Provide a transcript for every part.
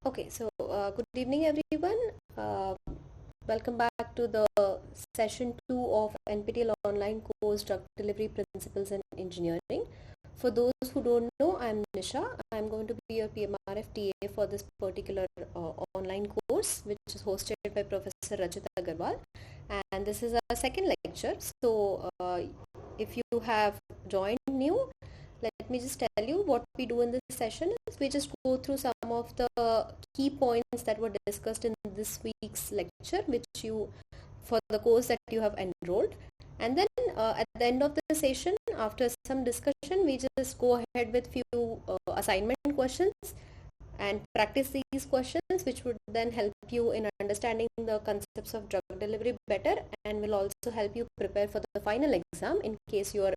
Okay, so good evening, everyone. Welcome back to the session 2 of NPTEL online course Drug Delivery Principles and Engineering. For those who don't know, I'm Nisha. I'm going to be your PMRF TA for this particular online course, which is hosted by Professor Rajat Agarwal. And this is our second lecture. So if you have joined new, let me just tell you what we do in this session is we just go through some of the key points that were discussed in this week's lecture, which you for the course that you have enrolled. And then at the end of the session, after some discussion, we just go ahead with few assignment questions and practice these questions, which would then help you in understanding the concepts of drug delivery better and will also help you prepare for the final exam in case you are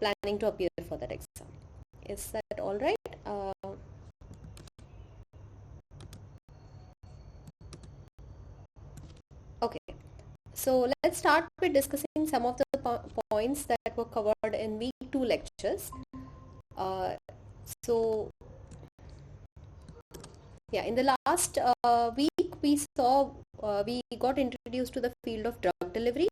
planning to appear for that exam. Is that all right? Okay, so let's start with discussing some of the points that were covered in week 2 lectures. So yeah, in the last week we got introduced to the field of drug delivery.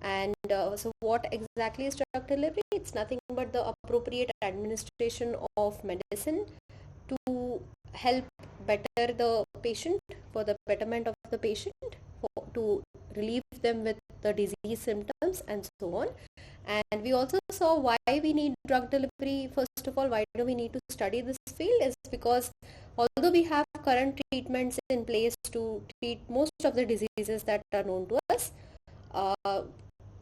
And so what exactly is drug delivery? It's nothing but the appropriate administration of medicine to help better the patient, for the betterment of the patient, to relieve them with the disease symptoms and so on. And we also saw why we need drug delivery. First of all, why do we need to study this field is because although we have current treatments in place to treat most of the diseases that are known to us,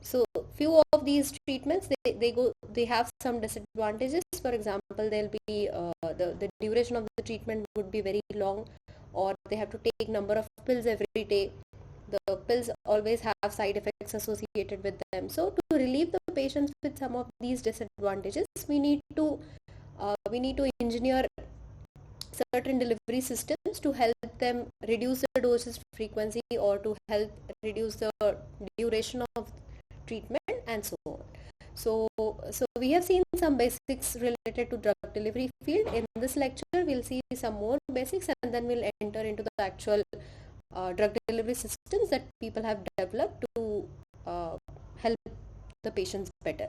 so few of these treatments they have some disadvantages. For example, there'll be the duration of the treatment would be very long, or they have to take number of pills every day. The pills always have side effects associated with them. So to relieve the patients with some of these disadvantages, we need to engineer certain delivery systems to help them reduce the dosage frequency or to help reduce the duration of treatment and so on. So we have seen some basics related to drug delivery field. In this lecture, we'll see some more basics and then we'll enter into the actual drug delivery systems that people have developed to help the patients better.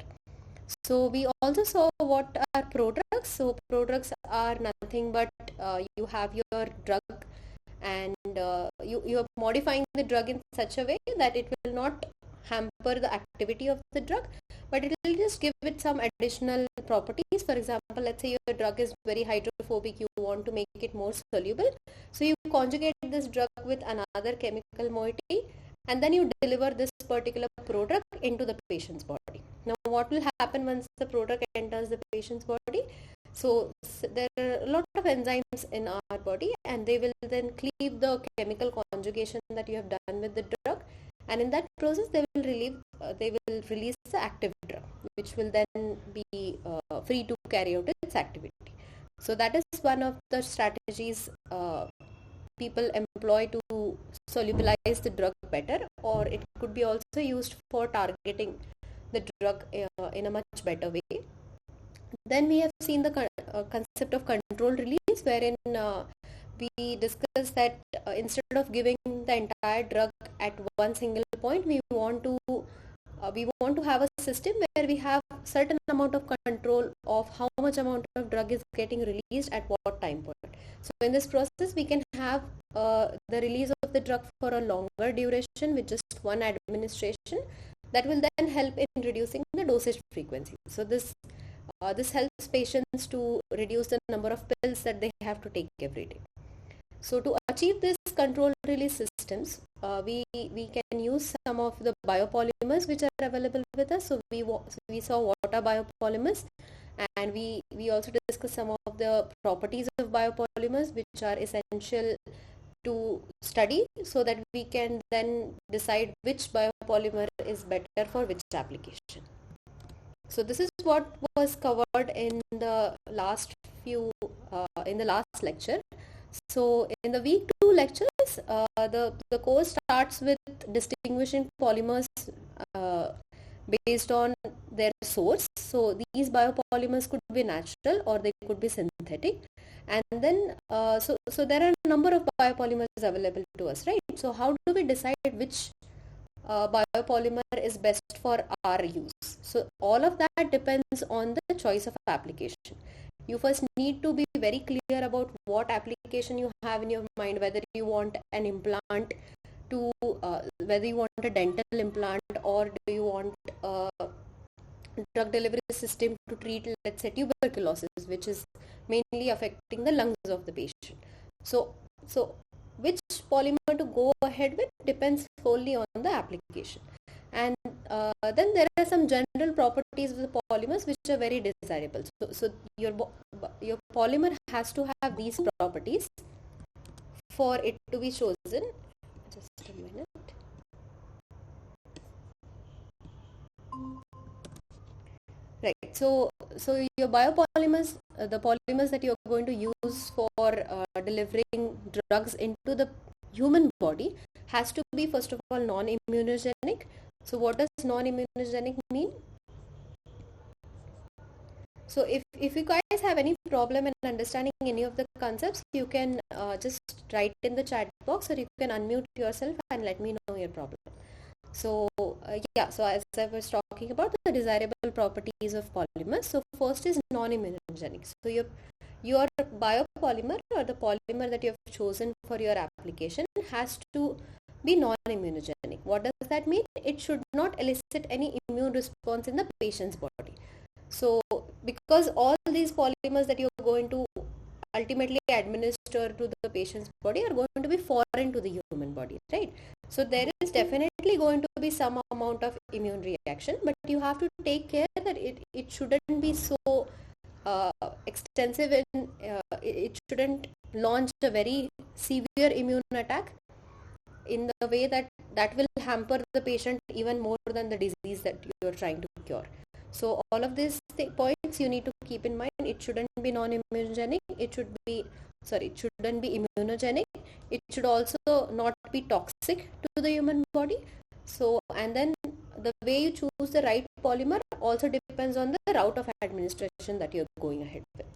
So we also saw what are prodrugs. So prodrugs are nothing but you have your drug and you are modifying the drug in such a way that it will not hamper the activity of the drug, but it will just give it some additional properties. For example, let's say your drug is very hydrophobic, you want to make it more soluble, so you conjugate this drug with another chemical moiety and then you deliver this particular prodrug into the patient's body. Now what will happen once the prodrug enters the patient's body? So there are a lot of enzymes in our body and they will then cleave the chemical conjugation that you have done with the drug, and in that process they will release the active drug, which will then be free to carry out its activity. So that is one of the strategies people employ to solubilize the drug better, or it could be also used for targeting the drug in a much better way. Then we have seen the concept of controlled release, wherein we discussed that instead of giving the entire drug at one single point, we want to have a system where we have certain amount of control of how much amount of drug is getting released at what time point. So in this process, we can have the release of the drug for a longer duration with just one administration. That will then help in reducing the dosage frequency. So this helps patients to reduce the number of pills that they have to take every day. So to achieve this control release systems, we can use some of the biopolymers which are available with us. So we saw what are biopolymers, and we also discussed some of the properties of biopolymers which are essential to study so that we can then decide which biopolymer is better for which application. So this is what was covered in the last lecture. So in the week 2 lectures, the course starts with distinguishing polymers based on their source. So these biopolymers could be natural or they could be synthetic. And then, so there are a number of biopolymers available to us, right? So how do we decide which biopolymer is best for our use? So all of that depends on the choice of application. You first need to be very clear about what application you have in your mind, whether you want an implant to, whether you want a dental implant, or do you want a drug delivery system to treat, let's say, tuberculosis, which is mainly affecting the lungs of the patient. So which polymer to go ahead with depends solely on the application. And then there are some general properties of the polymers which are very desirable. So your polymer has to have these properties for it to be chosen. Just a minute. Right. So your biopolymers, the polymers that you're going to use for delivering drugs into the human body, has to be, first of all, non-immunogenic. So what does non-immunogenic mean? So if you guys have any problem in understanding any of the concepts, you can just write in the chat box, or you can unmute yourself and let me know your problem. So so as I was talking about the desirable properties of polymers, so first is non-immunogenic. So your biopolymer, or the polymer that you have chosen for your application, has to be non-immunogenic. What does that mean? It should not elicit any immune response in the patient's body. So because all these polymers that you're going to ultimately administer to the patient's body are going to be foreign to the human body, right? So there is definitely going to be some amount of immune reaction, but you have to take care that it shouldn't be so extensive, and it shouldn't launch a very severe immune attack in the way that will hamper the patient even more than the disease that you're trying to cure. So all of these points you need to keep in mind. It shouldn't be non-immunogenic. It shouldn't be immunogenic. It should also not be toxic to the human body. So, and then the way you choose the right polymer also depends on the route of administration that you're going ahead with.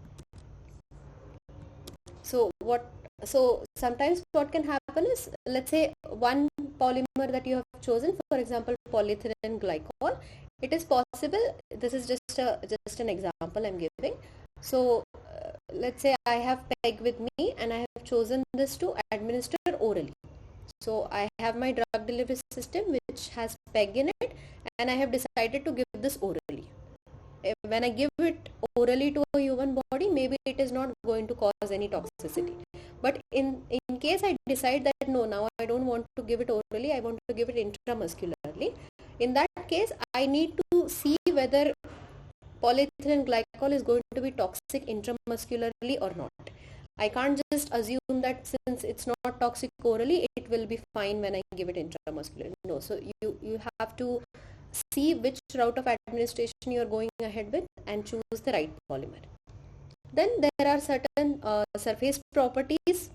So sometimes what can happen is, let's say one polymer that you have chosen, for example, polyethylene glycol, it is possible, this is just an example I'm giving. So let's say I have PEG with me and I have chosen this to administer orally. So I have my drug delivery system which has PEG in it, and I have decided to give this orally. When I give it orally to a human body, maybe it is not going to cause any toxicity. But in case I decide that no, now I don't want to give it orally, I want to give it intramuscularly. In that case, I need to see whether polyethylene glycol is going to be toxic intramuscularly or not. I can't just assume that since it's not toxic orally, it will be fine when I give it intramuscularly. No, so you have to see which route of administration you are going ahead with and choose the right polymer. Then there are certain surface properties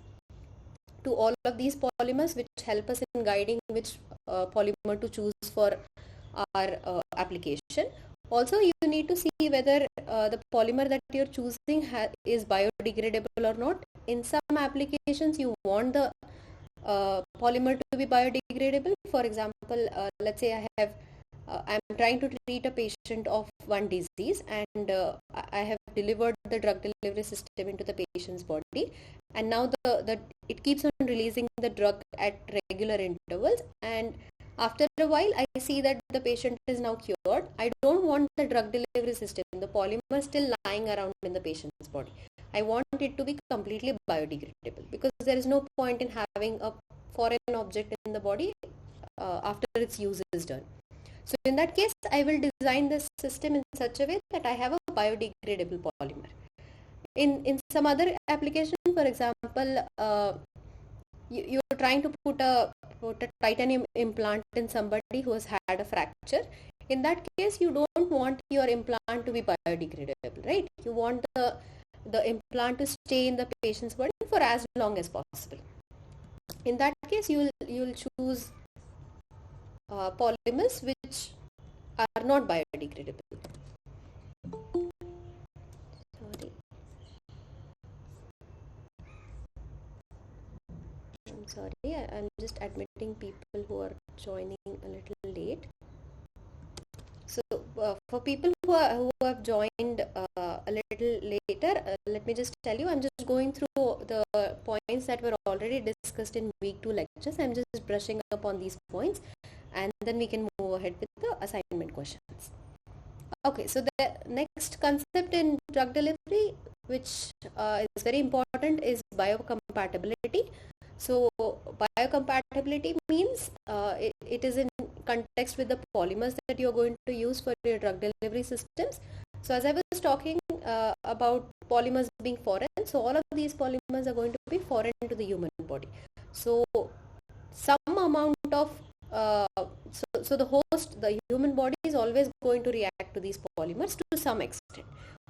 to all of these polymers which help us in guiding which polymer to choose for our application. Also, you need to see whether the polymer that you're choosing is biodegradable or not. In some applications, you want the polymer to be biodegradable. For example, let's say I'm trying to treat a patient of one disease, and I have delivered the drug delivery system into the patient's body, and now it keeps on releasing the drug at regular intervals, and after a while I see that the patient is now cured. I don't want the drug delivery system, the polymer, still lying around in the patient's body. I want it to be completely biodegradable, because there is no point in having a foreign object in the body after its use is done. So in that case, I will design this system in such a way that I have a biodegradable polymer. In some other application, for example, you're trying to put a titanium implant in somebody who has had a fracture. In that case, you don't want your implant to be biodegradable, right? You want the implant to stay in the patient's body for as long as possible. In that case, you'll choose polymers which are not biodegradable. sorry, I'm just admitting people who are joining a little late. So for people who have joined a little later, let me just tell you, I'm just going through the points that were already discussed in week 2 lectures. I'm just brushing up on these points, and then we can move ahead with the assignment questions. Okay, so the next concept in drug delivery, which is very important, is biocompatibility. So biocompatibility means it is in context with the polymers that you're going to use for your drug delivery systems. So as I was talking about polymers being foreign, so all of these polymers are going to be foreign to the human body. So some amount of so the human body is always going to react to these polymers to some extent.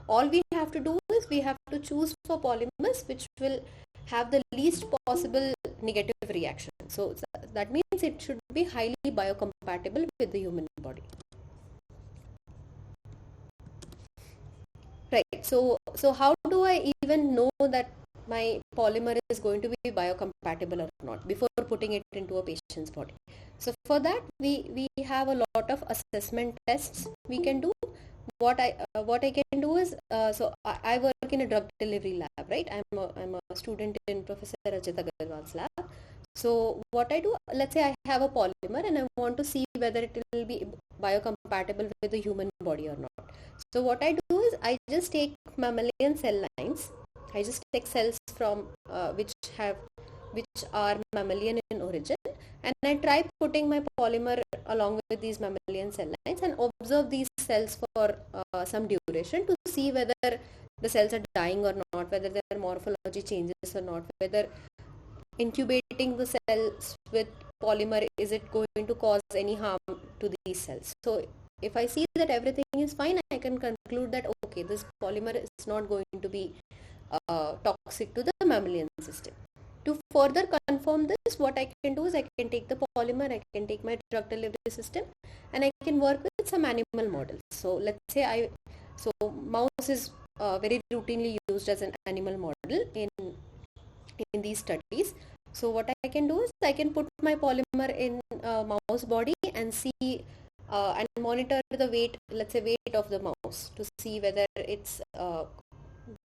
All we have to do is we have to choose for polymers which will have the least possible negative reaction. So that means it should be highly biocompatible with the human body. Right. So how do I even know that my polymer is going to be biocompatible or not before putting it into a patient's body? So for that, we have a lot of assessment tests we can do. What I can do is so I work in a drug delivery lab, right? I'm a student in Professor Rajit Agarwal's lab. So what I do, let's say I have a polymer and I want to see whether it will be biocompatible with the human body or not. So what I do is I just take mammalian cell lines. I just take cells from which are mammalian in origin, and I try putting my polymer along with these mammalian cell lines and observe these cells for some duration to see whether the cells are dying or not, whether their morphology changes or not, whether incubating the cells with polymer, is it going to cause any harm to these cells. So if I see that everything is fine, I can conclude that okay, this polymer is not going to be toxic to the mammalian system. To further confirm this, what I can do is I can take the polymer, I can take my drug delivery system, and I can work with some animal models. So let's say mouse is very routinely used as an animal model in these studies. So what I can do is I can put my polymer in a mouse body and see and monitor the weight, let's say weight of the mouse, to see whether it's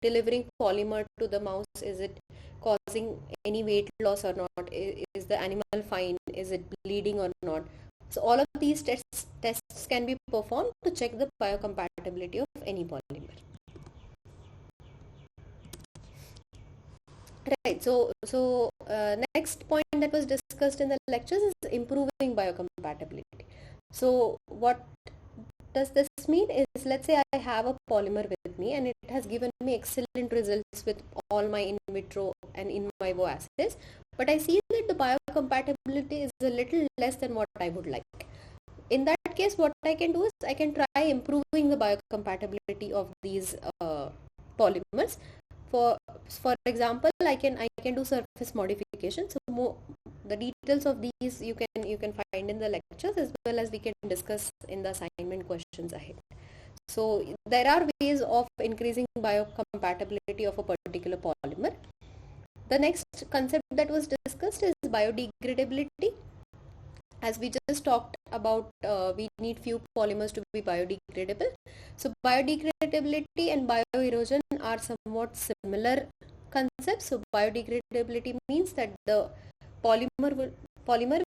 delivering polymer to the mouse. Is it causing any weight loss or not? Is the animal fine? Is it bleeding or not? So all of these tests can be performed to check the biocompatibility of any polymer. Right. So next point that was discussed in the lectures is improving biocompatibility. So what does this mean is, let's say I have a polymer with me and it has given me excellent results with all my in vitro and in vivo assays, but I see that the biocompatibility is a little less than what I would like. In that case, what I can do is I can try improving the biocompatibility of these polymers. For example, I can do surface modification. So the details of these you can find in the lectures, as well as we can discuss in the assignment questions ahead. So there are ways of increasing biocompatibility of a particular polymer. The next concept that was discussed is biodegradability. As we just talked about, we need few polymers to be biodegradable. So biodegradability and bioerosion are somewhat similar concepts. So biodegradability means that the polymer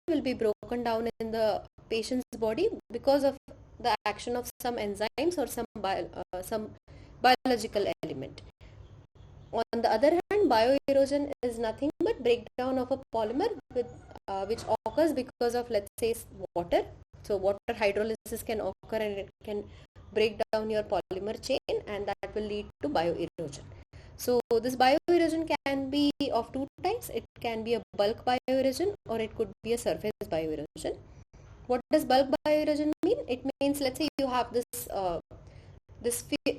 will be broken down in the patient's body because of the action of some enzymes or some biological element. On the other hand, bioerosion is nothing but breakdown of a polymer which occurs because of, let's say, water. So water hydrolysis can occur and it can break down your polymer chain, and that will lead to bioerosion. So this bioerosion can be of two types. It can be a bulk bioerosion or it could be a surface bioerosion. What does bulk bioerosion mean? It means, let's say you have this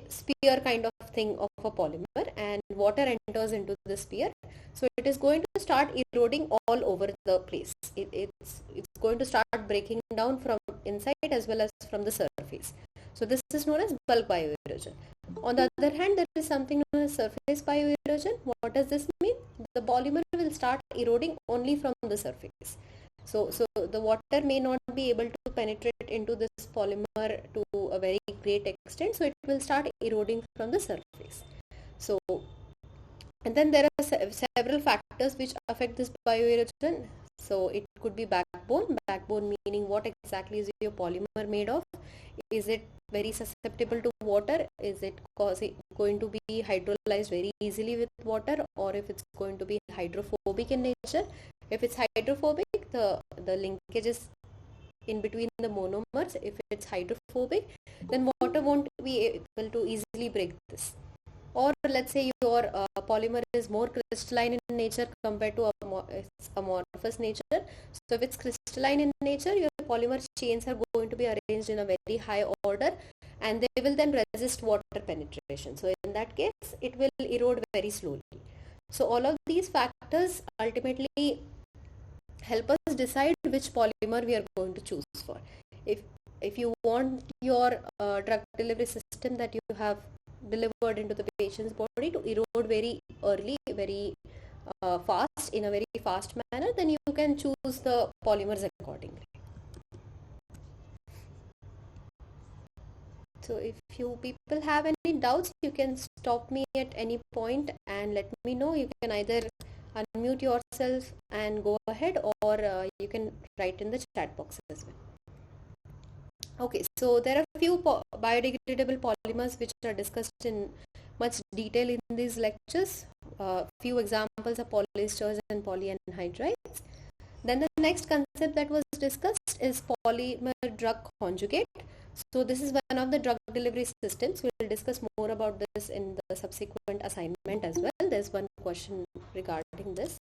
sphere kind of thing of a polymer, and water enters into the sphere, so it is going to start eroding all over the place. It's going to start breaking down from inside as well as from the surface. So this is known as bulk bioerosion. On the other hand, there is something known as surface bioerosion. What does this mean? the polymer will start eroding only from the surface. So the water may not be able to penetrate into this polymer to a very great extent, so it will start eroding from the surface. So, and then there are several factors which affect this bioerosion. So it could be backbone meaning what exactly is your polymer made of. Is it very susceptible to water? Is it going to be hydrolyzed very easily with water, or if it's going to be hydrophobic in nature? If it's hydrophobic, the linkages in between the monomers, if it's hydrophobic, then water won't be able to easily break this. Or let's say your polymer is more crystalline in nature compared to its amorphous nature. So if it's crystalline in nature, your polymer chains are going to be arranged in a very high order, and they will then resist water penetration. So in that case, it will erode very slowly. So all of these factors ultimately help us decide which polymer we are going to choose for. If you want your drug delivery system that you have delivered into the patient's body to erode very early, very fast, in a very fast manner, then you can choose the polymers accordingly. So if you people have any doubts, you can stop me at any point and let me know. You can either unmute yourself and go ahead, or you can write in the chat box as well. Okay, so there are a few biodegradable polymers which are discussed in much detail in these lectures. Few examples are polyesters and polyanhydrides. Then the next concept that was discussed is polymer drug conjugate. So this is one of the drug delivery systems. We will discuss more about this in the subsequent assignment as well. There's one question regarding this.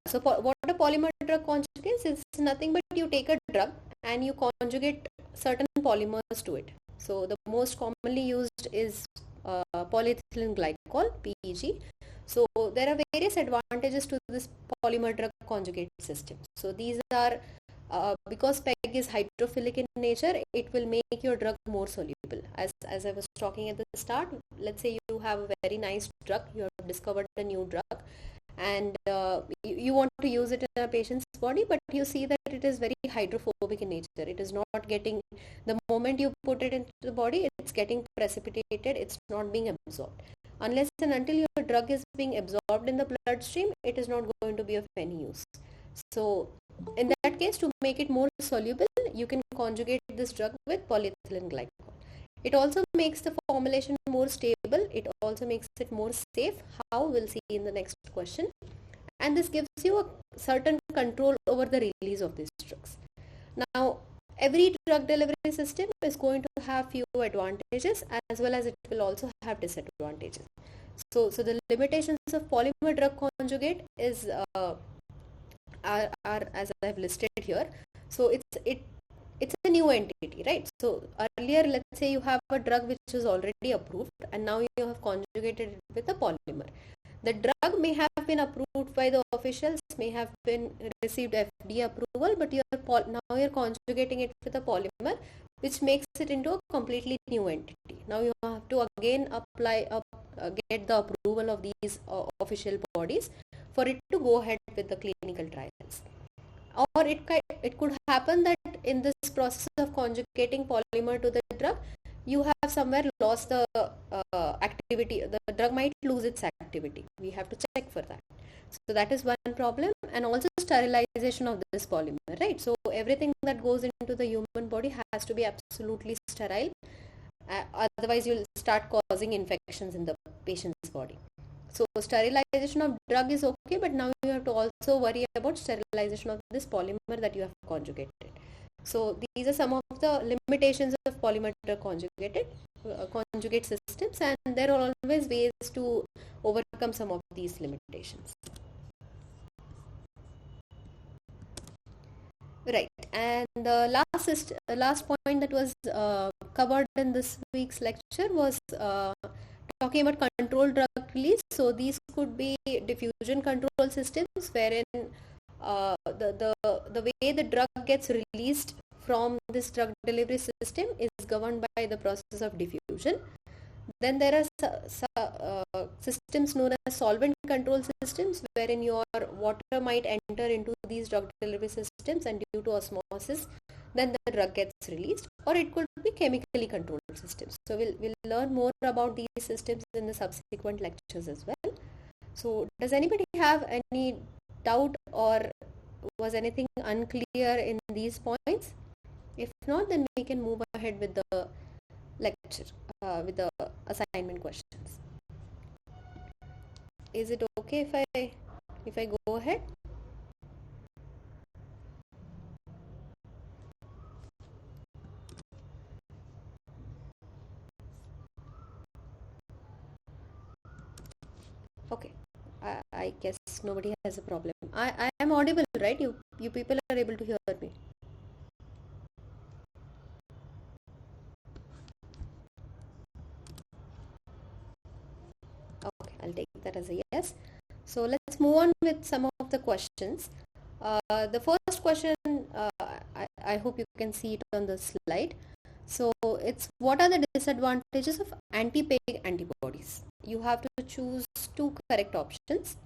So what a polymer drug conjugates is nothing but you take a drug and you conjugate certain polymers to it. So the most commonly used is polyethylene glycol, PEG. So there are various advantages to this polymer drug conjugate system. So these are because PEG is hydrophilic in nature, it will make your drug more soluble. As I was talking at the start, let's say you have a very nice drug, you have discovered a new drug, and you want to use it in a patient's body, but you see that it is very hydrophobic in nature. It is not getting, the moment you put it into the body, it's getting precipitated, it's not being absorbed. Unless and until your drug is being absorbed in the bloodstream, it is not going to be of any use. So in that case, to make it more soluble, you can conjugate this drug with polyethylene glycol. It also makes the formulation more stable. It also makes it more safe. How, we'll see in the next question. And this gives you a certain control over the release of these drugs. Now, every drug delivery system is going to have few advantages, as well as it will also have disadvantages. So the limitations of polymer drug conjugate is are as I have listed here. So it's a new entity, right? So earlier, let's say you have a drug which is already approved, and now you have conjugated it with a polymer. The drug may have been approved by the officials, may have been received FDA approval, but now you're conjugating it with a polymer, which makes it into a completely new entity. Now you have to again get the approval of these official bodies for it to go ahead with the clinical trials. Or it could happen that in this process of conjugating polymer to the drug, you have somewhere lost the activity. The drug might lose its activity. We have to check for that. So that is one problem, and also sterilization of this polymer, right? So everything that goes into the human body has to be absolutely sterile. Otherwise, you'll start causing infections in the patient's body. So sterilization of drug is okay, but now you have to also worry about sterilization of this polymer that you have conjugated. So these are some of the limitations of polymer drug conjugate systems, and there are always ways to overcome some of these limitations. Right, and the last point that was covered in this week's lecture was talking about controlled drug release. So these could be diffusion control systems, wherein the way the drug gets released from this drug delivery system is governed by the process of diffusion. Then there are systems known as solvent control systems, wherein your water might enter into these drug delivery systems, and due to osmosis, then the drug gets released. Or it could be chemically controlled systems. So we'll learn more about these systems in the subsequent lectures as well. So does anybody have any doubt, or was anything unclear in these points? If not, then we can move ahead with the lecture, with the assignment questions. Is it okay if I go ahead? Okay. I guess nobody has a problem. I am audible, right? You people are able to hear me. Okay, I'll take that as a yes. So let's move on with some of the questions. The first question, I hope you can see it on the slide. So it's, what are the disadvantages of anti-PEG antibodies? You have to choose two correct options,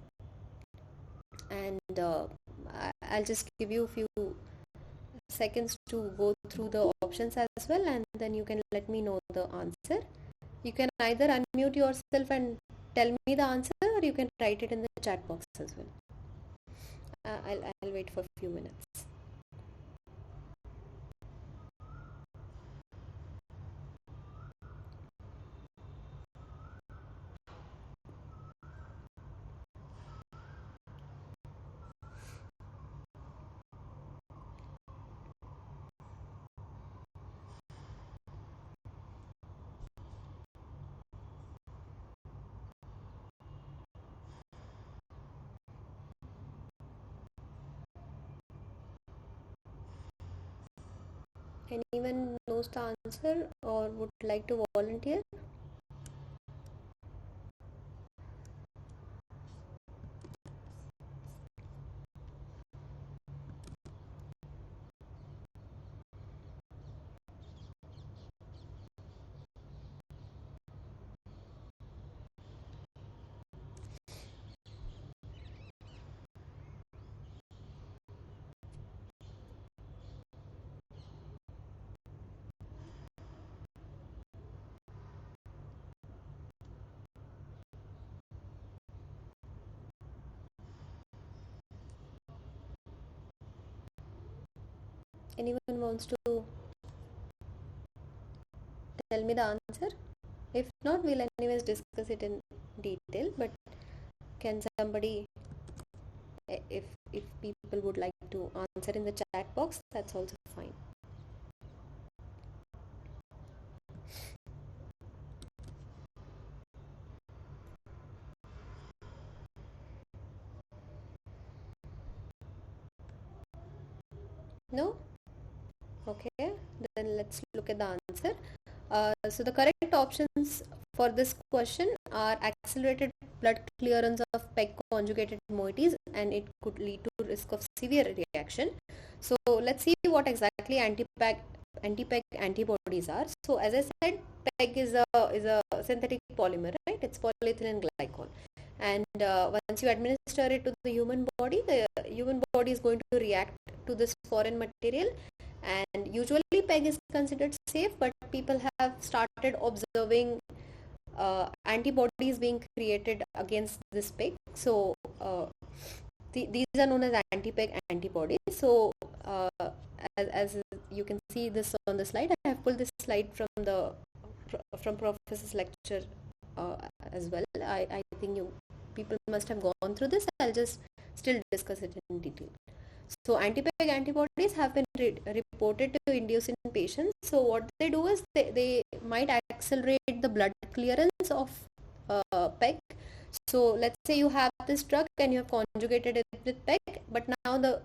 and I'll just give you a few seconds to go through the options as well, and then you can let me know the answer. You can either unmute yourself and tell me the answer, or you can write it in the chat box as well. I'll wait for a few minutes. Anyone knows the answer or would like to volunteer? Anyone wants to tell me the answer? If not, we'll anyways discuss it in detail, but can somebody, if people would like to answer in the chat box, that's also fine. No? Okay, then let's look at the answer. So the correct options for this question are accelerated blood clearance of PEG conjugated moieties, and it could lead to risk of severe reaction. So let's see what exactly anti-PEG antibodies are. So as I said, PEG is a synthetic polymer, right? It's polyethylene glycol, and once you administer it to the human body is going to react to this foreign material, and usually PEG is considered safe, but people have started observing antibodies being created against this PEG. So these are known as anti-PEG antibodies. So as you can see this on the slide, I have pulled this slide from Professor's lecture as well. I think you people must have gone through this. I'll just still discuss it in detail. So anti-PEG antibodies have been reported to induce in patients. So what they do is they might accelerate the blood clearance of PEG. So let's say you have this drug and you have conjugated it with PEG, but now the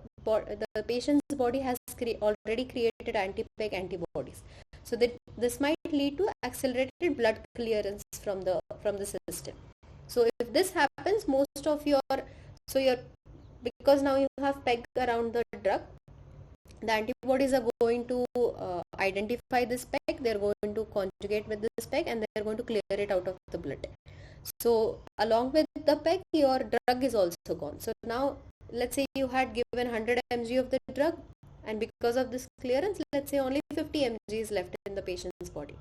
patient's body has already created anti-PEG antibodies. So this might lead to accelerated blood clearance from the system. So if this happens, most of your because now you have PEG around the drug, The antibodies are going to identify this PEG, they're going to conjugate with this PEG, and they're going to clear it out of the blood. So along with the PEG, your drug is also gone. So now let's say you had given 100 mg of the drug, and because of this clearance, let's say only 50 mg is left in the patient's body.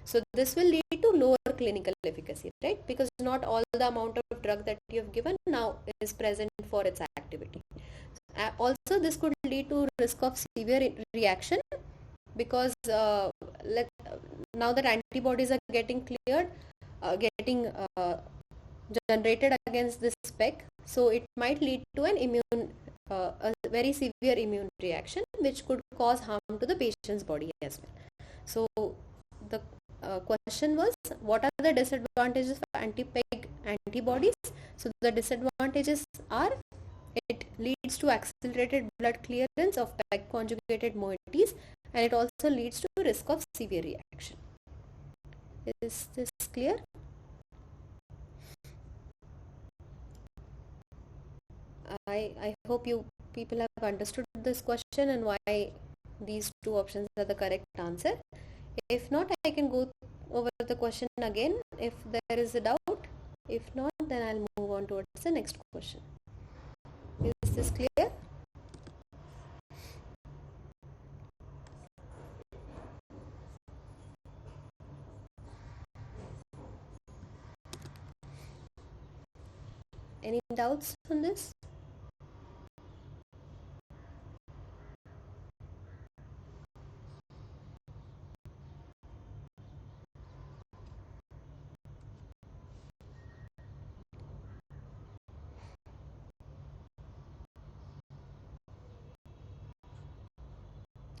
So this will lead to lower clinical efficacy, right? Because not all the amount of drug that you have given now is present for its activity. Also, this could lead to risk of severe reaction, because now that antibodies are getting cleared, getting generated against this spec, so it might lead to a very severe immune reaction, which could cause harm to the patient's body as well. So the question was, what are the disadvantages for anti-PEG antibodies? So the disadvantages are, it leads to accelerated blood clearance of PEG conjugated moieties, and it also leads to risk of severe reaction. Is this clear? I hope you people have understood this question and why these two options are the correct answer. If not, I can go over the question again if there is a doubt. If not, then I'll move on towards the next question. Is this clear? Any doubts on this?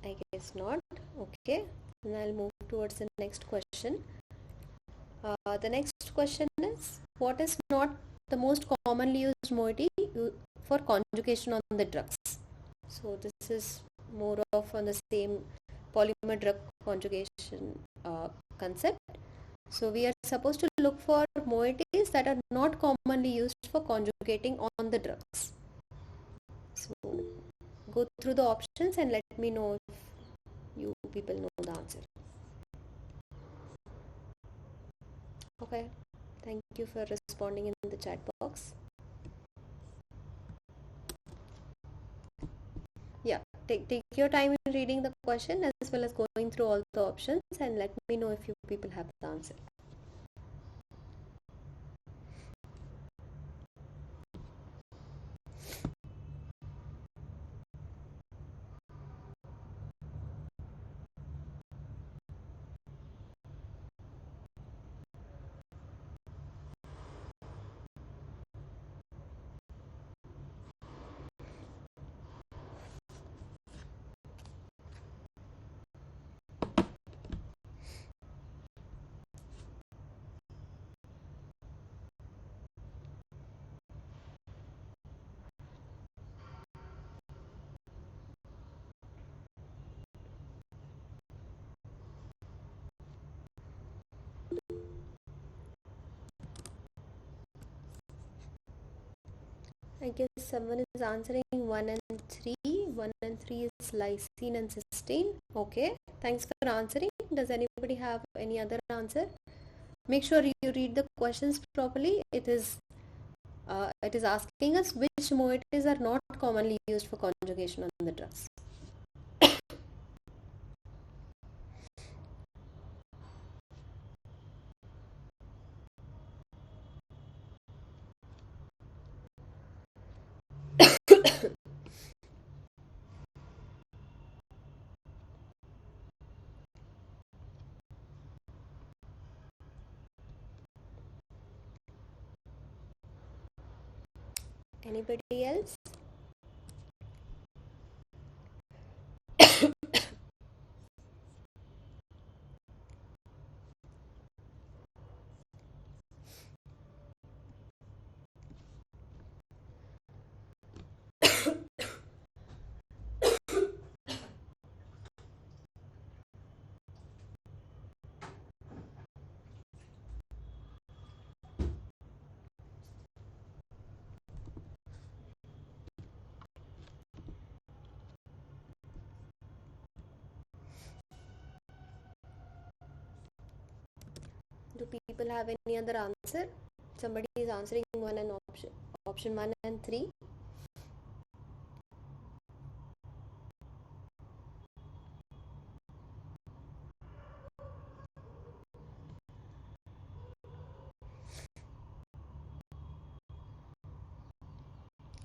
I guess not. Okay, then I'll move towards the next question. The next question is, what is not the most commonly used moiety for conjugation on the drugs? So this is more of on the same polymer drug conjugation concept. So we are supposed to look for moieties that are not commonly used for conjugating on the drugs. So go through the options and let me know if you people know the answer. Okay, thank you for responding in the chat box. Yeah, take your time in reading the question as well as going through all the options, and let me know if you people have the answer. I guess someone is answering 1 and 3. 1 and 3 is lysine and cysteine. Okay, thanks for answering. Does anybody have any other answer? Make sure you read the questions properly. It is asking us which moieties are not commonly used for conjugation on the drugs. Anybody else? Do people have any other answer? Somebody is answering one and option 1 and 3.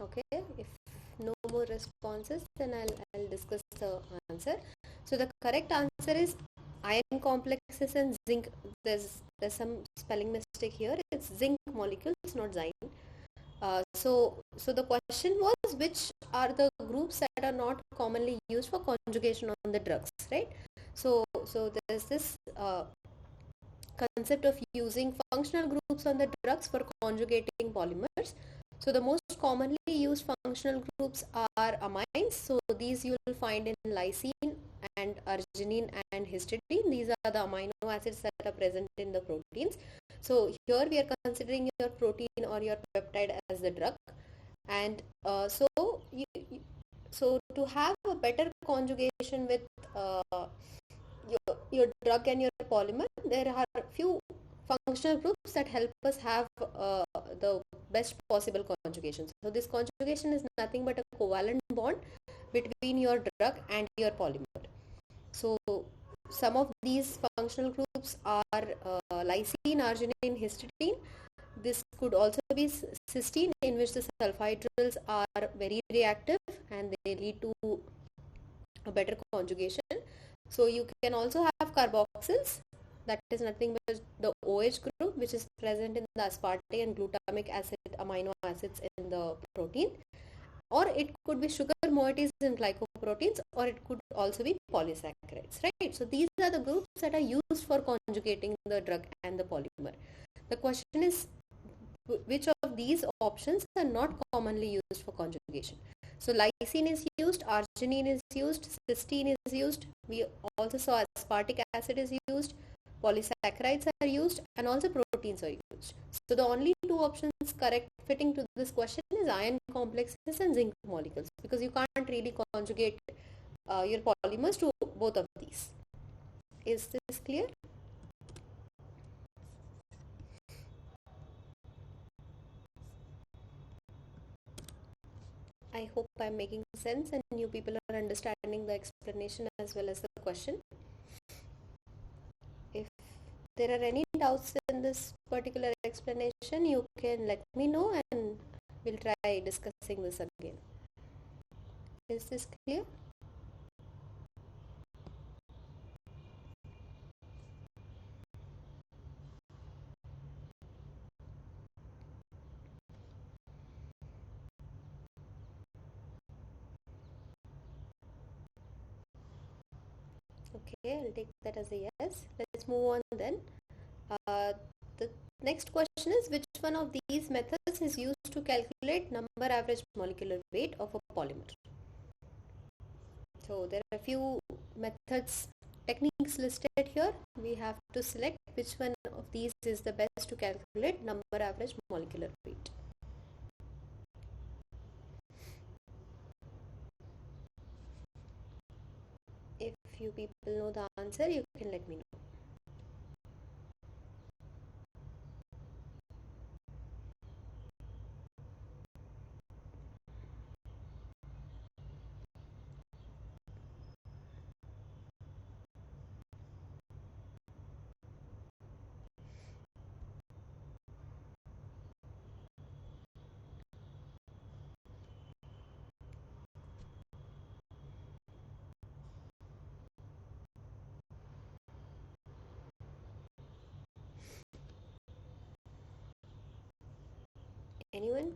Okay, if no more responses, then I'll discuss the answer. So the correct answer is iron complexes and zinc. There's some spelling mistake here. It's zinc molecules, not zyne. So the question was, which are the groups that are not commonly used for conjugation on the drugs, right? So there's this concept of using functional groups on the drugs for conjugating polymers. So the most commonly used functional groups are amines. So these you will find in lysine and arginine and histidine. These are the amino acids that are present in the proteins. So here we are considering your protein or your peptide as the drug. And so to have a better conjugation with your drug and your polymer, there are a few functional groups that help us have the best possible conjugation. So this conjugation is nothing but a covalent bond between your drug and your polymer. So some of these functional groups are lysine, arginine, histidine. This could also be cysteine, in which the sulfhydryls are very reactive and they lead to a better conjugation. So you can also have carboxyls, that is nothing but the OH group, which is present in the aspartate and glutamic acid amino acids in the protein. Or it could be sugar moieties in glycoproteins, or it could also be polysaccharides, right? So these are the groups that are used for conjugating the drug and the polymer. The question is, which of these options are not commonly used for conjugation? So lysine is used, arginine is used, cysteine is used. We also saw aspartic acid is used, polysaccharides are used, and also proteins are used. So the only two options correct fitting to this question is iron complexes and zinc molecules, because you can't really conjugate your polymers to both of these. Is this clear? I hope I'm making sense and you people are understanding the explanation as well as the question. If there are any doubts in this particular explanation, you can let me know and we'll try discussing this again. Is this clear? Okay, I'll take that as a yes. Let's move on then. The next question is, which one of these methods is used to calculate number average molecular weight of a polymer? So there are a few methods, techniques listed here. We have to select which one of these is the best to calculate number average molecular weight. If you people know the answer, you can let me know. Anyone?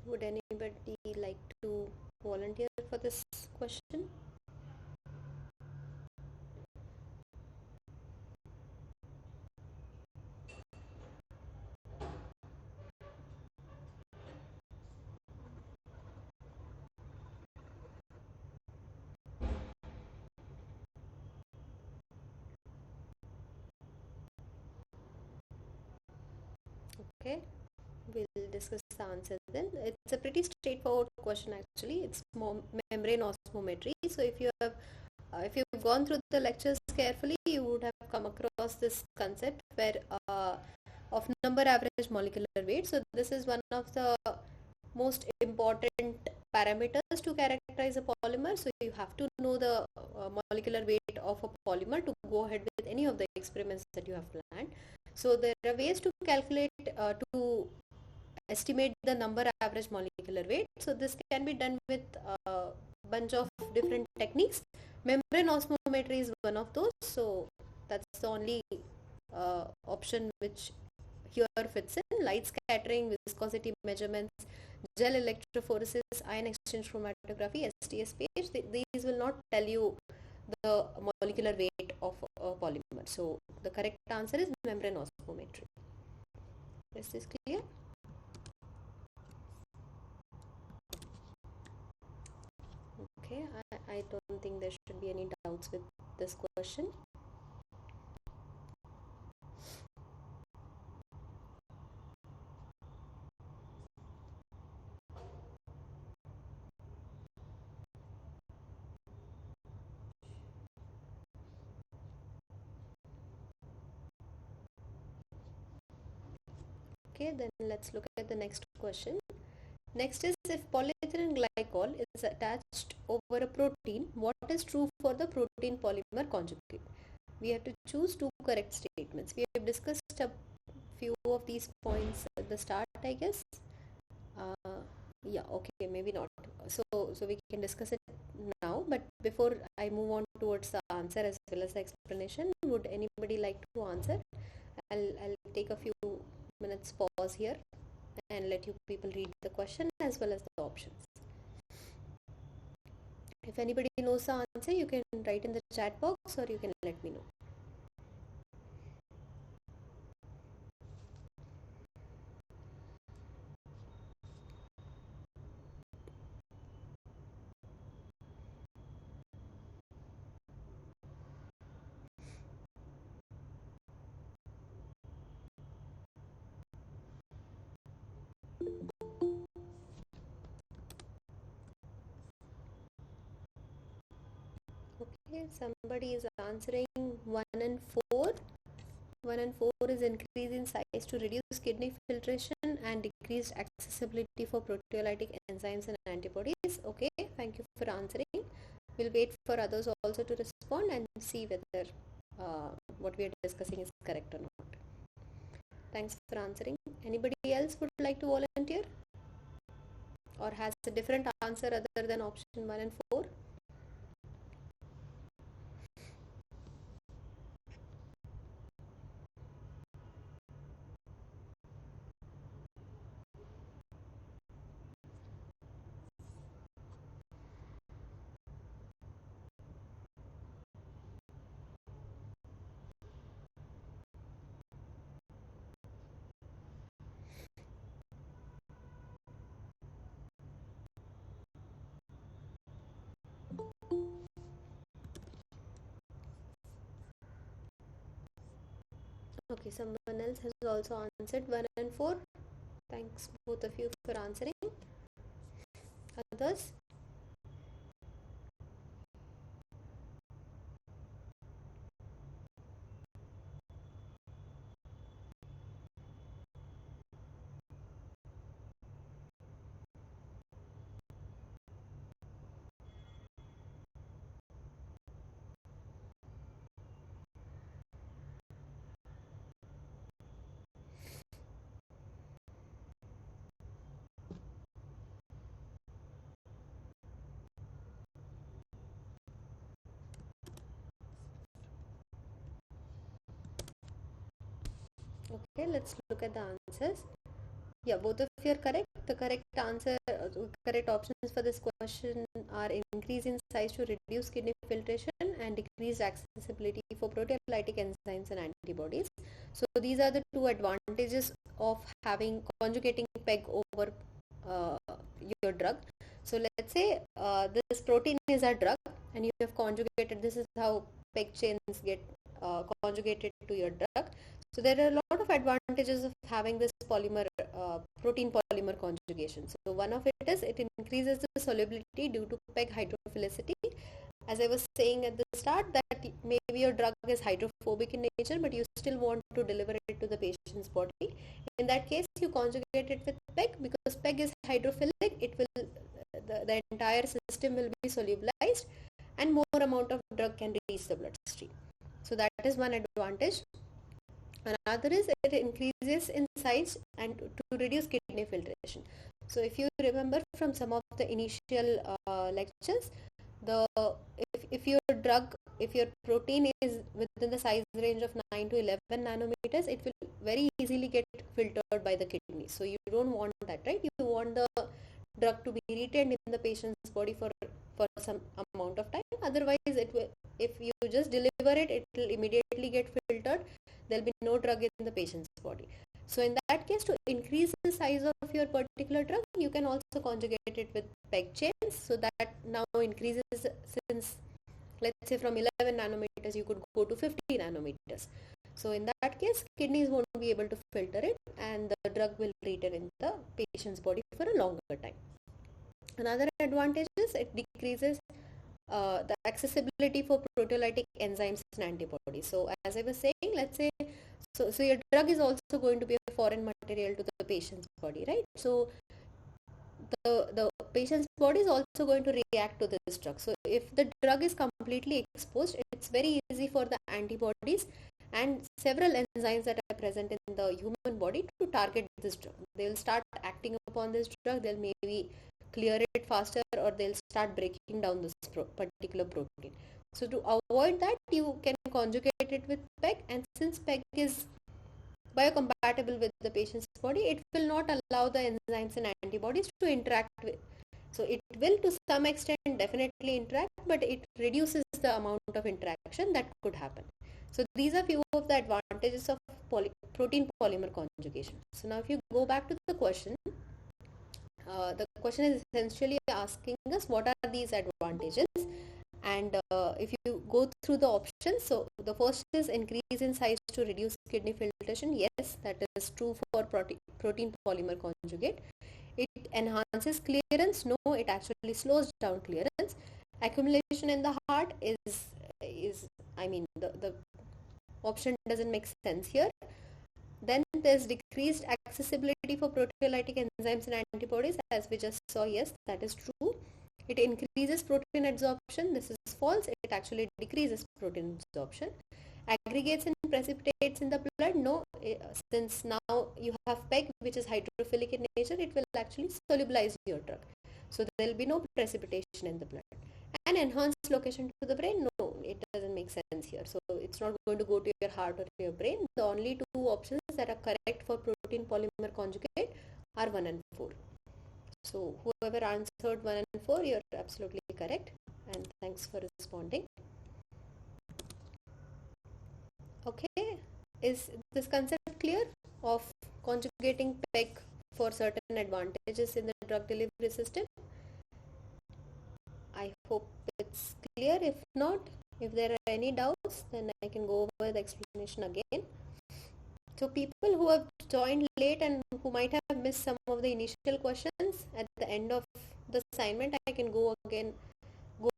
Would anybody like to volunteer for this question? Okay, we'll discuss the answer then. It's a pretty straightforward question actually. It's membrane osmometry. So if you've gone through the lectures carefully, you would have come across this concept where of number average molecular weight. So this is one of the most important parameters to characterize a polymer. So you have to know the molecular weight of a polymer to go ahead with any of the experiments that you have planned. So there are ways to calculate to estimate the number average molecular weight. So this can be done with a bunch of different techniques. Membrane osmometry is one of those. So that's the only option which here fits in. Light scattering, viscosity measurements, gel electrophoresis, ion exchange chromatography, STS page. These will not tell you the molecular weight of a polymer. So the correct answer is membrane osmometry. Is this clear? Okay, I don't think there should be any doubts with this question. Okay, then let's look at the next question. Next is, if polyethylene glycol is attached over a protein, what is true for the protein polymer conjugate? We have to choose two correct statements. We have discussed a few of these points at the start, I guess. Yeah, okay, maybe not. So we can discuss it now, but before I move on towards the answer as well as the explanation, would anybody like to answer? I'll take a few minutes pause here and let you people read the question as well as the options. If anybody knows the answer, you can write in the chat box or you can let me know. Okay, somebody is answering 1 and 4. 1 and 4 is increase in size to reduce kidney filtration and decreased accessibility for proteolytic enzymes and antibodies. Okay, thank you for answering. We'll wait for others also to respond and see whether what we are discussing is correct or not. Thanks for answering. Anybody else would like to volunteer or has a different answer other than option 1 and 4? Okay, someone else has also answered 1 and 4. Thanks both of you for answering. Others? Okay, let's look at the answers. Yeah, both of you are correct. The correct answer, correct options for this question are increase in size to reduce kidney filtration and decreased accessibility for proteolytic enzymes and antibodies. So these are the two advantages of having conjugating PEG over your drug. So let's say this protein is a drug and you have conjugated. This is how PEG chains get conjugated to your drug. So there are a lot of advantages of having this protein polymer conjugation. So one of it is it increases the solubility due to PEG hydrophilicity. As I was saying at the start, that maybe your drug is hydrophobic in nature, but you still want to deliver it to the patient's body. In that case, you conjugate it with PEG, because PEG is hydrophilic. It will the entire system will be solubilized, and more amount of drug can reach the bloodstream. So that is one advantage. Another is it increases in size and to reduce kidney filtration. So if you remember from some of the initial lectures, the if your drug, if your protein is within the size range of 9 to 11 nanometers, it will very easily get filtered by the kidney. So you don't want that, right? You want the drug to be retained in the patient's body for some amount of time. Otherwise, it will, if you just deliver it, it will immediately get filtered. There'll be no drug in the patient's body. So in that case, to increase the size of your particular drug, you can also conjugate it with PEG chains. So that now increases, since let's say from 11 nanometers you could go to 50 nanometers. So in that case, kidneys won't be able to filter it, and the drug will retain in the patient's body for a longer time. Another advantage is it decreases the accessibility for proteolytic enzymes and antibodies. So as I was saying, let's say, so your drug is also going to be a foreign material to the patient's body, right? So the patient's body is also going to react to this drug. So if the drug is completely exposed, it's very easy for the antibodies and several enzymes that are present in the human body to target this drug. They'll start acting upon this drug. They'll maybe clear it faster, or they'll start breaking down this particular protein. So to avoid that, you can conjugate it with PEG, and since PEG is biocompatible with the patient's body, it will not allow the enzymes and antibodies to interact with. So it will to some extent definitely interact, but it reduces the amount of interaction that could happen. So these are few of the advantages of protein polymer conjugation. So now if you go back to the question is essentially asking us what are these advantages, and if you go through the options, so the first is increase in size to reduce kidney filtration. Yes, that is true for protein polymer conjugate. It enhances clearance. No, it actually slows down clearance. Accumulation in the heart is I mean, the option doesn't make sense here. Then there's decreased accessibility for proteolytic enzymes and antibodies, as we just saw. Yes, that is true. It increases protein adsorption. This is false. It actually decreases protein absorption. Aggregates and precipitates in the blood. No, since now you have PEG, which is hydrophilic in nature, it will actually solubilize your drug. So there will be no precipitation in the blood. And enhanced location to the brain. No, it doesn't make sense here. So it's not going to go to your heart or to your brain. The only two options that are correct for protein polymer conjugate are 1 and 4. So whoever answered 1 and 4, you're absolutely correct, and thanks for responding. Okay, is this concept clear of conjugating PEG for certain advantages in the drug delivery system? I hope it's clear. If not, if there are any doubts, then I can go over the explanation again. So people who have joined late and who might have missed some of the initial questions, at the end of the assignment, I can go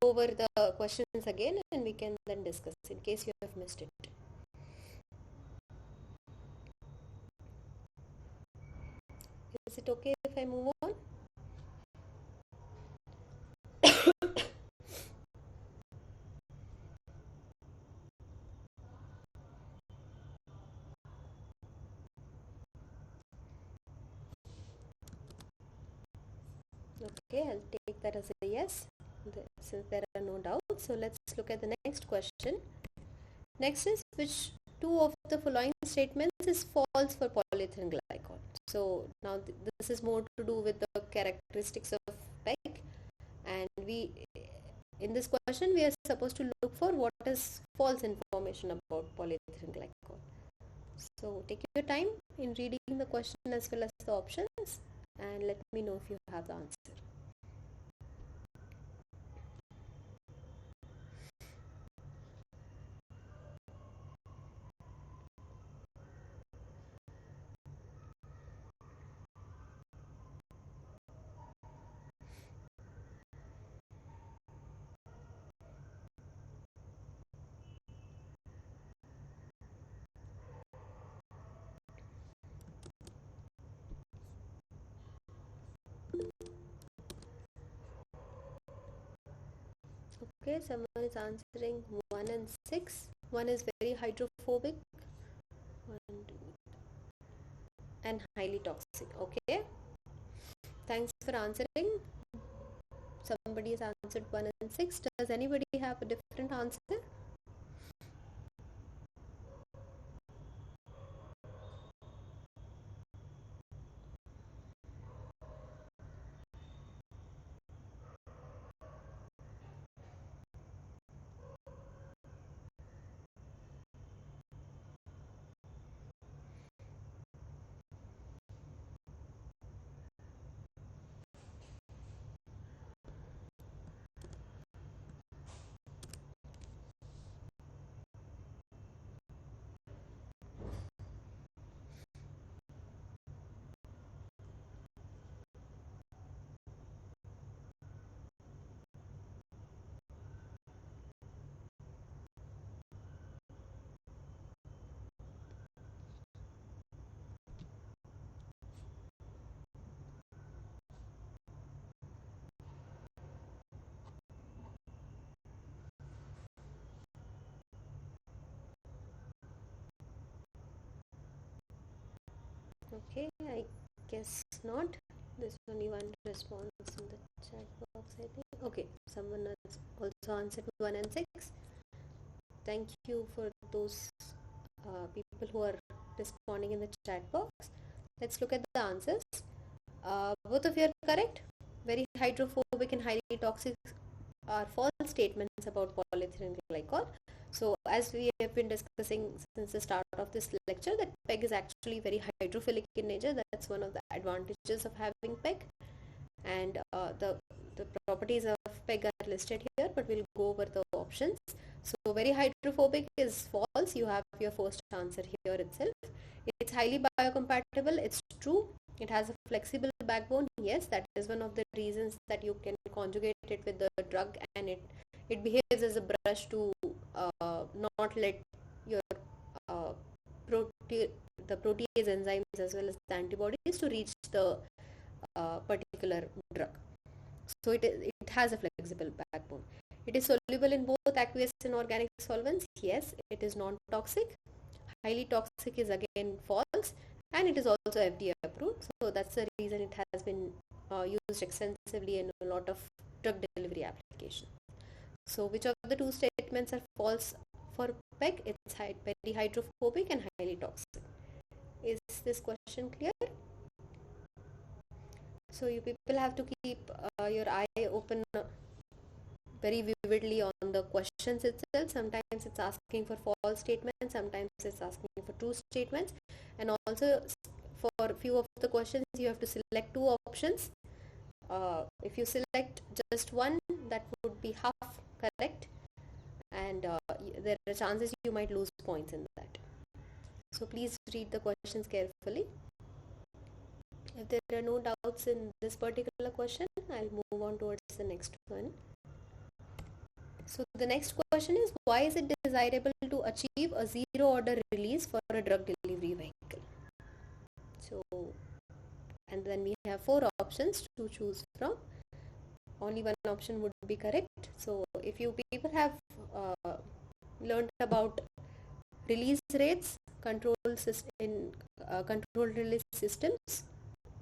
over the questions again, and we can then discuss in case you have missed it. Is it okay if I move on? Okay, I'll take that as a yes, since there are no doubts. So let's look at the next question. Next is, which two of the following statements is false for polyethylene glycol? So now this is more to do with the characteristics of PEG, and in this question we are supposed to look for what is false information about polyethylene glycol. So take your time in reading the question as well as the options, and let me know if you have the answer. Okay, someone is answering 1 and 6. One is very hydrophobic and highly toxic. Okay, thanks for answering. Somebody has answered 1 and 6. Does anybody have a different answer? Okay, I guess not. There's only one response in the chat box, I think. Okay, someone has also answered 1 and 6. Thank you for those people who are responding in the chat box. Let's look at the answers. Both of you are correct. Very hydrophobic and highly toxic are false statements about polyethylene glycol. So, as we have been discussing since the start of this lecture, that PEG is actually very hydrophilic in nature. That's one of the advantages of having PEG. And the properties of PEG are listed here, but we'll go over the options. So, very hydrophobic is false. You have your first answer here itself. It's highly biocompatible. It's true. It has a flexible backbone. Yes, that is one of the reasons that you can conjugate it with the drug, and it behaves as a brush to not let your uh, prote- the protease enzymes as well as the antibodies to reach the particular drug. So it has a flexible backbone. It is soluble in both aqueous and organic solvents. Yes, it is non-toxic. Highly toxic is again false, and it is also FDA approved. So that's the reason it has been used extensively in a lot of drug delivery applications. So which of the two statements are false for PEG? It's very hydrophobic and highly toxic. Is this question clear? So you people have to keep your eye open very vividly on the questions itself. Sometimes it's asking for false statements, sometimes it's asking for true statements, and also for few of the questions you have to select two options. If you select just one, that would be half correct, and there are chances you might lose points in that. So please read the questions carefully. If there are no doubts in this particular question, I'll move on towards the next one. So the next question is, why is it desirable to achieve a zero order release for a drug delivery vehicle? So, and then we have four options to choose from. Only one option would be correct. So if you people have learned about release rates, control release systems,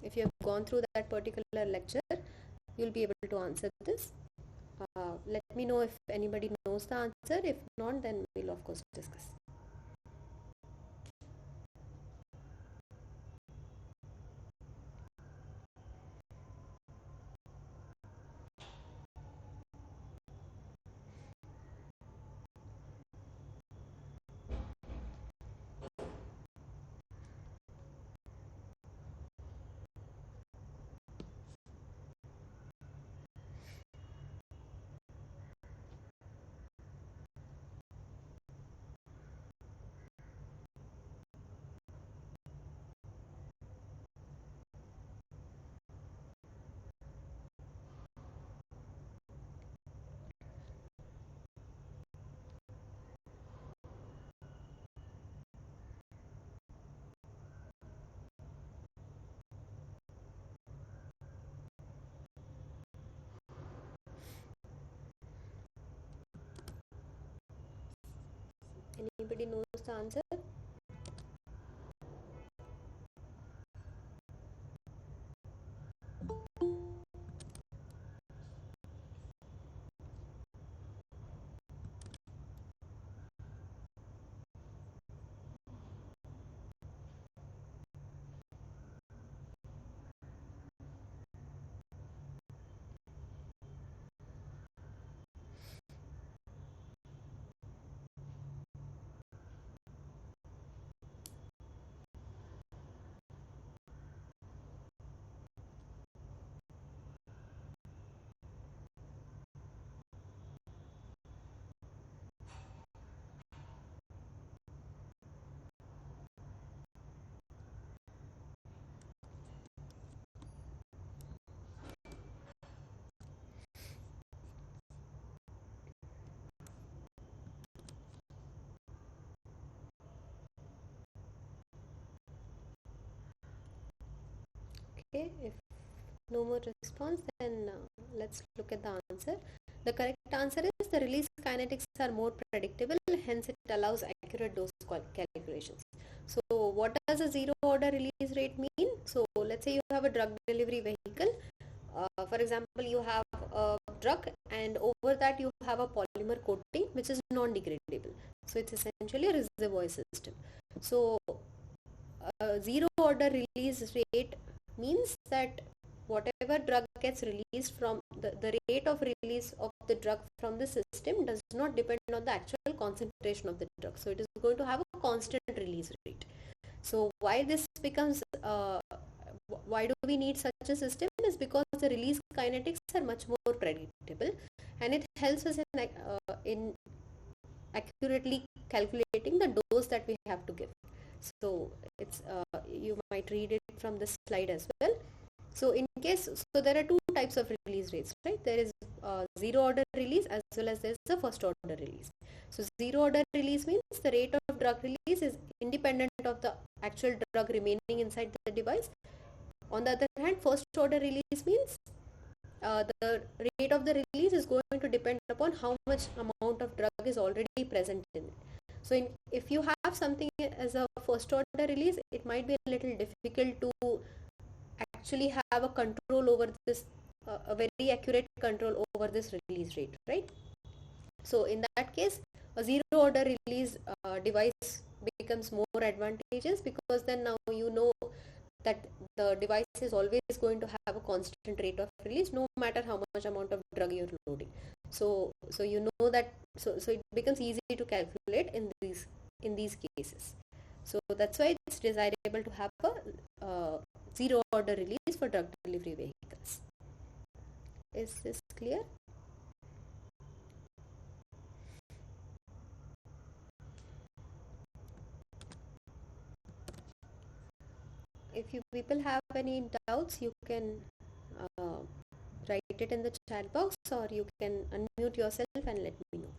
if you have gone through that particular lecture, you'll be able to answer this. Let me know if anybody knows the answer. If not, then we'll of course discuss. knows the answer? Okay, if no more response, then let's look at the answer. The correct answer is the release kinetics are more predictable, hence it allows accurate dose calculations. So what does a zero order release rate mean? So let's say you have a drug delivery vehicle. For example, you have a drug and over that you have a polymer coating which is non-degradable. So it's essentially a reservoir system. So zero order release rate means that whatever drug gets released from the rate of release of the drug from the system does not depend on the actual concentration of the drug. So it is going to have a constant release rate. So why this becomes why do we need such a system is because the release kinetics are much more predictable and it helps us in accurately calculating the dose that we have to give. So it's you might read it from the slide as well. So in case, so there are two types of release rates, right? There is zero order release as well as there is the first order release. So zero order release means the rate of drug release is independent of the actual drug remaining inside the device. On the other hand, first order release means the rate of the release is going to depend upon how much amount of drug is already present in it. So if you have something as a first order release, it might be a little difficult to actually have a control over this, a very accurate control over this release rate, right? So in that case, a zero order release device becomes more advantageous because then now you know that the device is always going to have a constant rate of release no matter how much amount of drug you're loading. So you know that, so it becomes easy to calculate in these cases. So that's why it's desirable to have a zero order release for drug delivery vehicles. Is this clear? If you people have any doubts, you can uh, write it in the chat box or you can unmute yourself and let me know.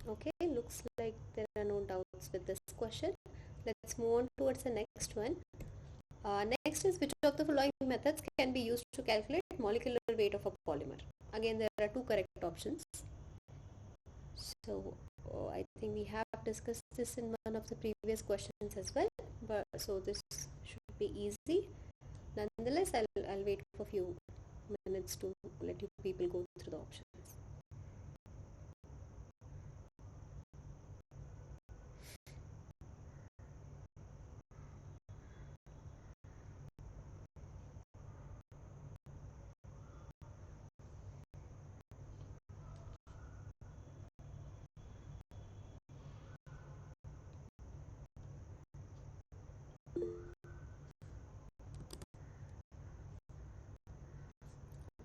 Okay, looks like there are no doubts with this question. Let's move on towards the next one. Next is, which of the following methods can be used to calculate molecular weight of a polymer? Again, there are two correct options. So I think we have discussed this in one of the previous questions as well. But so this should be easy. Nonetheless, I'll wait for a few minutes to let you people go through the options.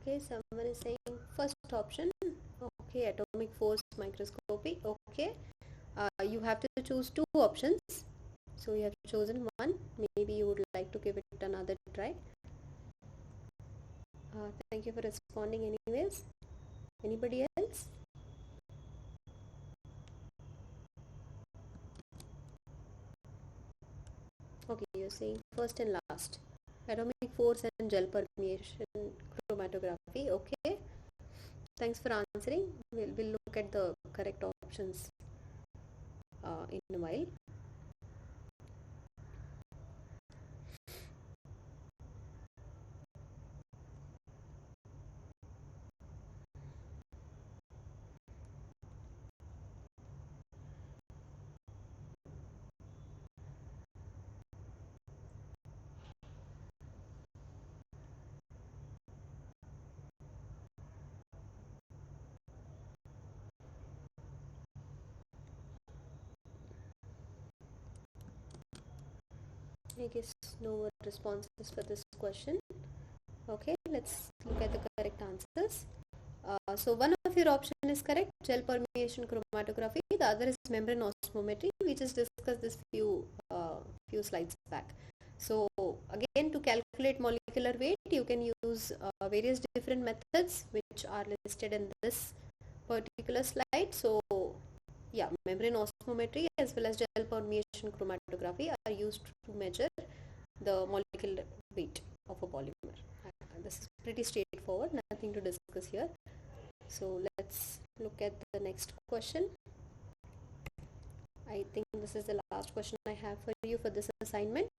Okay, someone is saying first option. Okay, atomic force microscopy. Okay, you have to choose two options. So you have chosen one. Maybe you would like to give it another try. Thank you for responding anyways. Anybody else? Okay, you're saying first and last. Atomic force and gel permeation chromatography. Okay. Thanks for answering. We'll look at the correct options in a while. I guess no more responses for this question. Okay, let's look at the correct answers. So one of your option is correct, gel permeation chromatography. The other is membrane osmometry. We just discussed this few slides back. So again, to calculate molecular weight, you can use various different methods which are listed in this particular slide. So yeah, membrane osmometry as well as gel permeation chromatography are used to measure the molecular weight of a polymer. This is pretty straightforward, nothing to discuss here. So let's look at the next question. I think this is the last question I have for you for this assignment.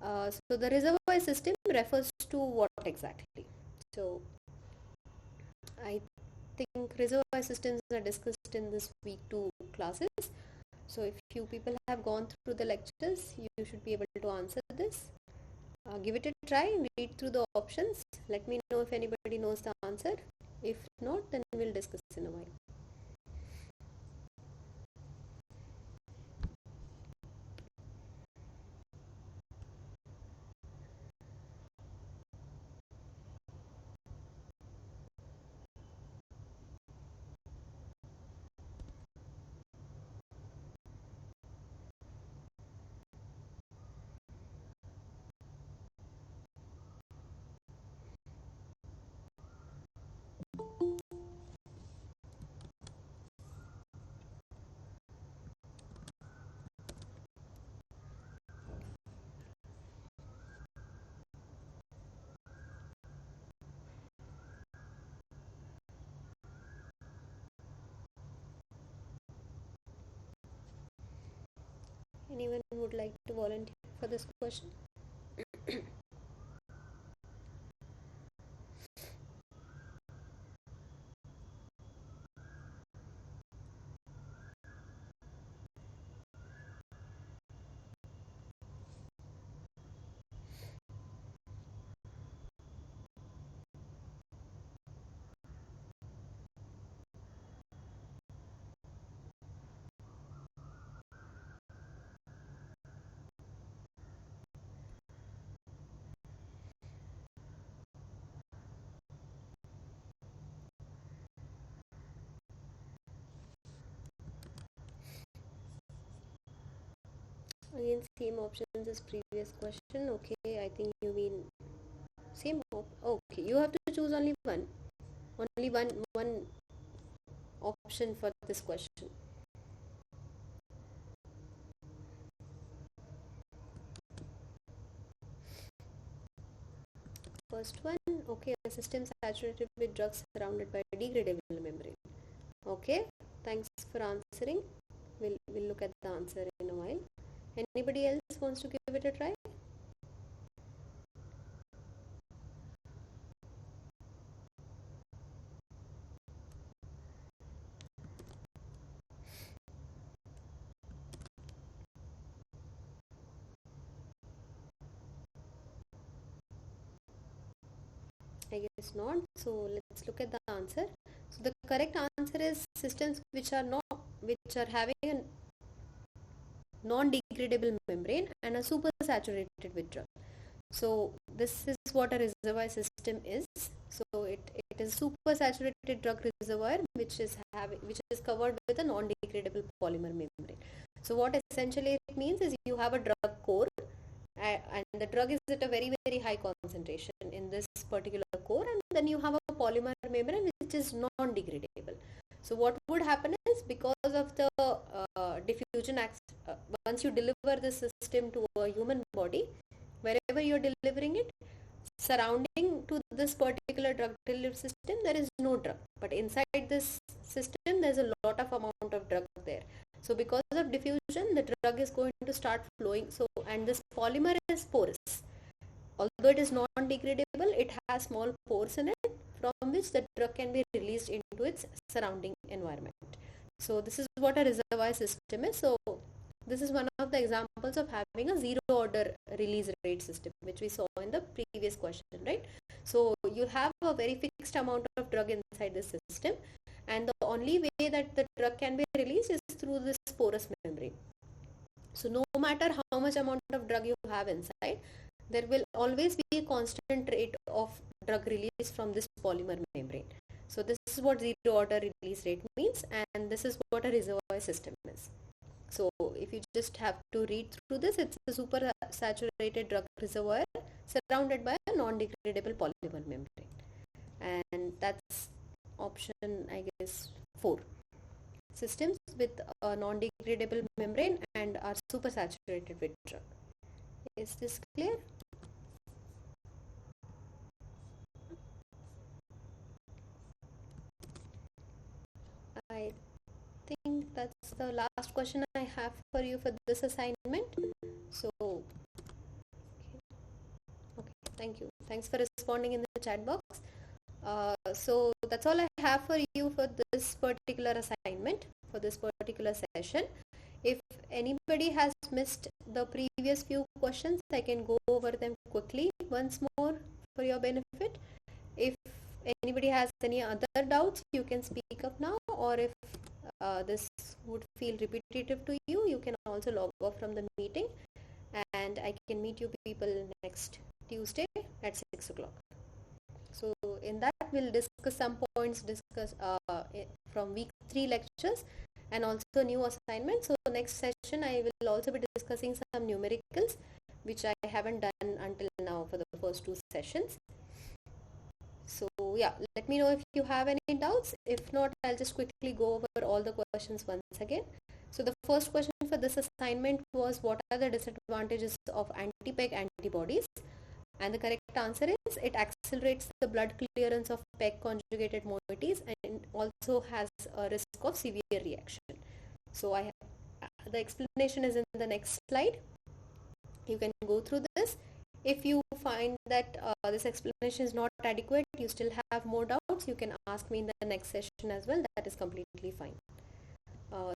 So the reservoir system refers to what exactly? So I think reservoir systems are discussed in this week 2 classes. So if few people have gone through the lectures, you should be able to answer this. Give it a try, read through the options. Let me know if anybody knows the answer. If not, then we'll discuss in a while. Anyone would like to volunteer for this question? Again, same options as previous question. Okay, I think you mean same. Okay, you have to choose only one option for this question. First one, okay, a system saturated with drugs surrounded by a degradable membrane. Okay, thanks for answering. We'll look at the answer in a while. Anybody else wants to give it a try? I guess not. So let's look at the answer. So the correct answer is systems which are having a non-degradable membrane and are super saturated with drug. So this is what a reservoir system is. So it is supersaturated drug reservoir, which is covered with a non-degradable polymer membrane. So what essentially it means is you have a drug core, and the drug is at a very very high concentration in this particular core, and then you have a polymer membrane which is non-degradable. So what would happen is, because of the diffusion once you deliver this system to a human body, wherever you're delivering it, surrounding to this particular drug delivery system, there is no drug, but inside this system there's a lot of amount of drug there. So because of diffusion, the drug is going to start flowing. So, and this polymer is porous. Although it is non-degradable, it has small pores in it from which the drug can be released into its surrounding environment. So this is what a reservoir system is. So this is one of the examples of having a zero order release rate system, which we saw in the previous question, right? So you have a very fixed amount of drug inside the system, and the only way that the drug can be released is through this porous membrane. So no matter how much amount of drug you have inside, there will always be a constant rate of drug release from this polymer membrane. So this is what zero order release rate means, and this is what a reservoir system is. So if you just have to read through this, it's a super saturated drug reservoir surrounded by a non-degradable polymer membrane. And that's option, I guess, 4. Systems with a non-degradable membrane and are super saturated with drug. Is this clear? I think that's the last question I have for you for this assignment. So, okay, thank you. Thanks for responding in the chat box. So that's all I have for you for this particular assignment, for this particular session. If anybody has missed the previous few questions, I can go over them quickly once more for your benefit. If anybody has any other doubts, you can speak up now, or if this would feel repetitive to you, you can also log off from the meeting, and I can meet you people next Tuesday at 6 o'clock. So in that, we'll discuss some points from week 3 lectures, and also new assignments. So next session I will also be discussing some numericals, which I haven't done until now for the first 2 sessions. So yeah, let me know if you have any doubts. If not, I'll just quickly go over all the questions once again. So the first question for this assignment was, what are the disadvantages of anti-PEG antibodies? And the correct answer is, it accelerates the blood clearance of PEG conjugated moieties and also has a risk of severe reaction. So the explanation is in the next slide. You can go through this. If you find that this explanation is not adequate, you still have more doubts, you can ask me in the next session as well. That is completely fine.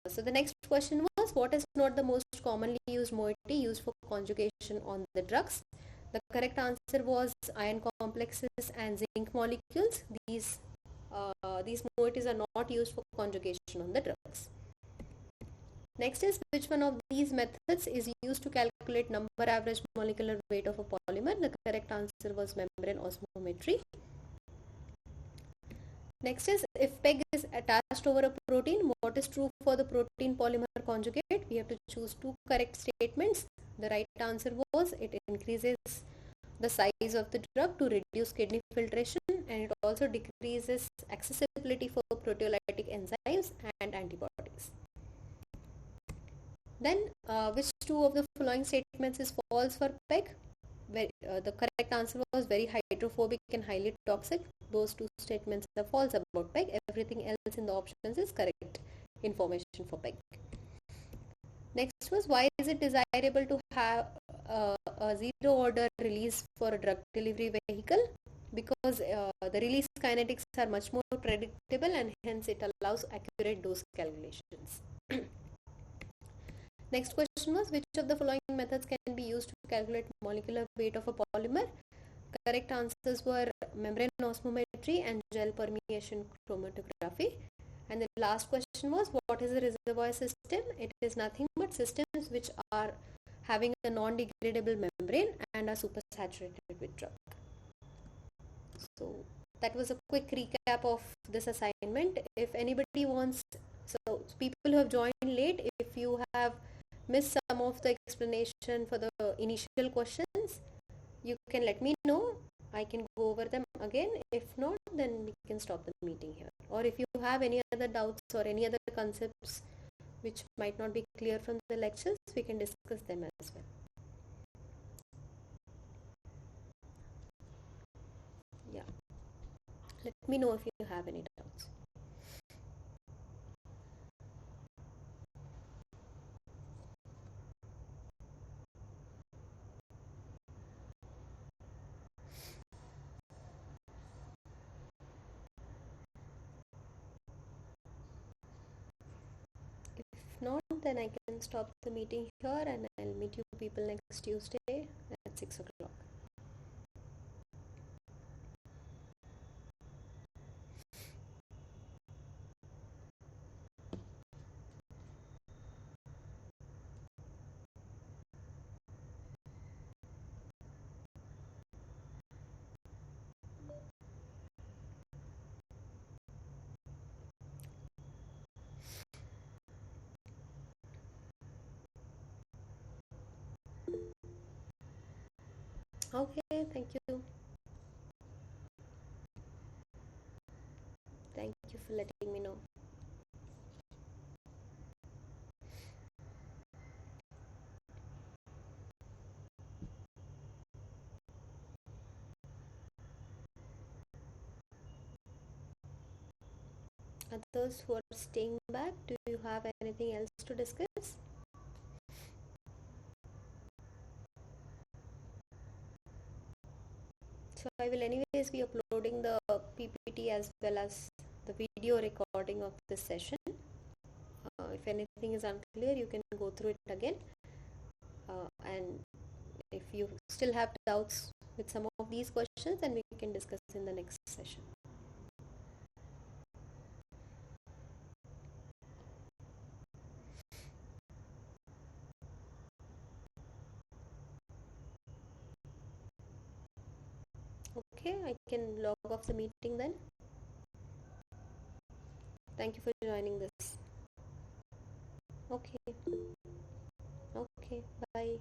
So the next question was, what is not the most commonly used moiety used for conjugation on the drugs? The correct answer was iron complexes and zinc molecules. These moieties are not used for conjugation on the drugs. Next is, which one of these methods is used to calculate number average molecular weight of a polymer? The correct answer was membrane osmometry. Next is, if PEG is attached over a protein, what is true for the protein polymer conjugate? We have to choose 2 correct statements. The right answer was, it increases the size of the drug to reduce kidney filtration, and it also decreases accessibility for proteolytic enzymes and antibodies. Then which 2 of the following statements is false for PEG? The correct answer was very hydrophobic and highly toxic. Those 2 statements are false about PEG. Everything else in the options is correct information for PEG. Next was, why is it desirable to have a zero order release for a drug delivery vehicle? Because the release kinetics are much more predictable, and hence it allows accurate dose calculations. Next question was, which of the following methods can be used to calculate molecular weight of a polymer? Correct answers were membrane osmometry and gel permeation chromatography. And the last question was, what is a reservoir system? It is nothing but systems which are having a non-degradable membrane and are supersaturated with drug. So That was a quick recap of this assignment. If anybody wants, so people who have joined late, if you have missed some of the explanation for the initial questions, you can let me know. I can go over them again. If not, then we can stop the meeting here. Or if you have any other doubts or any other concepts which might not be clear from the lectures, we can discuss them as well. Yeah. Let me know if you have any doubts. If not, then I can stop the meeting here and I'll meet you people next Tuesday at 6 o'clock. Okay, thank you. Thank you for letting me know. Others who are staying back, do you have anything else to discuss? So I will anyways be uploading the PPT as well as the video recording of this session. If anything is unclear, you can go through it again. And if you still have doubts with some of these questions, then we can discuss in the next session. Okay, I can log off the meeting then. Thank you for joining this. Okay. Okay, bye.